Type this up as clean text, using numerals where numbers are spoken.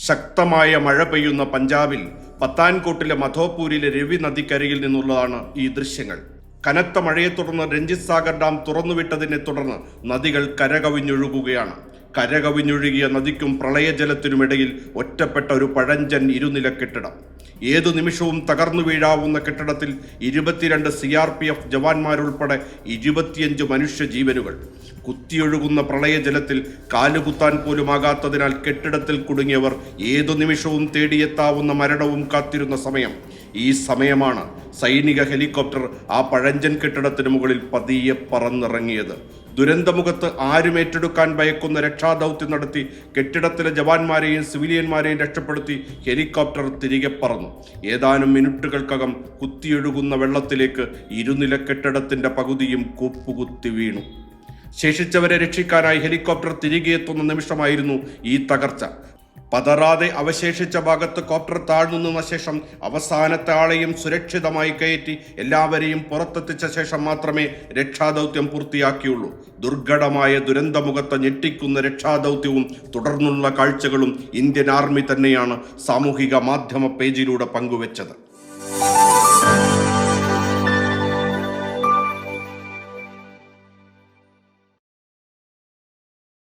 ശക്തമായ മഴ പെയ്യുന്ന പഞ്ചാബിൽ പത്താൻകോട്ടിലെ മധോപൂരിലെ രവി നദിക്കരയിൽ നിന്നുള്ളതാണ് ഈ ദൃശ്യങ്ങൾ. കനത്ത മഴയെ തുടർന്ന് രഞ്ജിത് സാഗർ ഡാം തുറന്നുവിട്ടതിനെ തുടർന്ന് നദികൾ കരകവിഞ്ഞൊഴുകുകയാണ്. കരകവിഞ്ഞൊഴുകിയ നദിക്കും പ്രളയജലത്തിനുമിടയിൽ ഒറ്റപ്പെട്ട ഒരു പഴഞ്ചൻ ഇരുനില കെട്ടിടം. ഏതു നിമിഷവും തകർന്നു വീഴാവുന്ന കെട്ടിടത്തിൽ 22 CRPF ജവാന്മാരുൾപ്പെടെ 25 മനുഷ്യജീവനുകൾ. കുത്തിയൊഴുകുന്ന പ്രളയജലത്തിൽ കാലുകുത്താൻ പോലുമാകാത്തതിനാൽ കെട്ടിടത്തിൽ കുടുങ്ങിയവർ ഏതു നിമിഷവും തേടിയെത്താവുന്ന മരണവും കാത്തിരുന്ന സമയം. ഈ സമയമാണ് സൈനിക ഹെലികോപ്റ്റർ ആ പഴഞ്ചൻ കെട്ടിടത്തിന് മുകളിൽ പതിയെ പറന്നിറങ്ങിയത്. ദുരന്തമുഖത്ത് ആരും ഏറ്റെടുക്കാൻ ഭയക്കുന്ന രക്ഷാദൗത്യം നടത്തി കെട്ടിടത്തിലെ ജവാന്മാരെയും സിവിലിയന്മാരെയും രക്ഷപ്പെടുത്തി ഹെലികോപ്റ്റർ തിരികെ പറന്നു. ഏതാനും മിനിറ്റുകൾക്കകം കുത്തിയൊഴുകുന്ന വെള്ളത്തിലേക്ക് ഇരുനില കെട്ടിടത്തിന്റെ പകുതിയും കൂപ്പുകുത്തി വീണു. ശേഷിച്ചവരെ രക്ഷിക്കാനായി ഹെലികോപ്റ്റർ തിരികെ എത്തുന്ന നിമിഷമായിരുന്നു ഈ തകർച്ച. പതറാതെ അവശേഷിച്ച ഭാഗത്ത് കോപ്റ്റർ താഴ്ന്നു നിന്ന ശേഷം അവസാനത്തെ ആളെയും സുരക്ഷിതമായി കയറ്റി എല്ലാവരെയും പുറത്തെത്തിച്ച ശേഷം മാത്രമേ രക്ഷാദൗത്യം പൂർത്തിയാക്കിയുള്ളൂ. ദുർഘടമായ ദുരന്തമുഖത്ത് ഞെട്ടിക്കുന്ന രക്ഷാദൗത്യവും തുടർന്നുള്ള കാഴ്ചകളും ഇന്ത്യൻ ആർമി തന്നെയാണ് സാമൂഹിക മാധ്യമ പേജിലൂടെ പങ്കുവച്ചത്.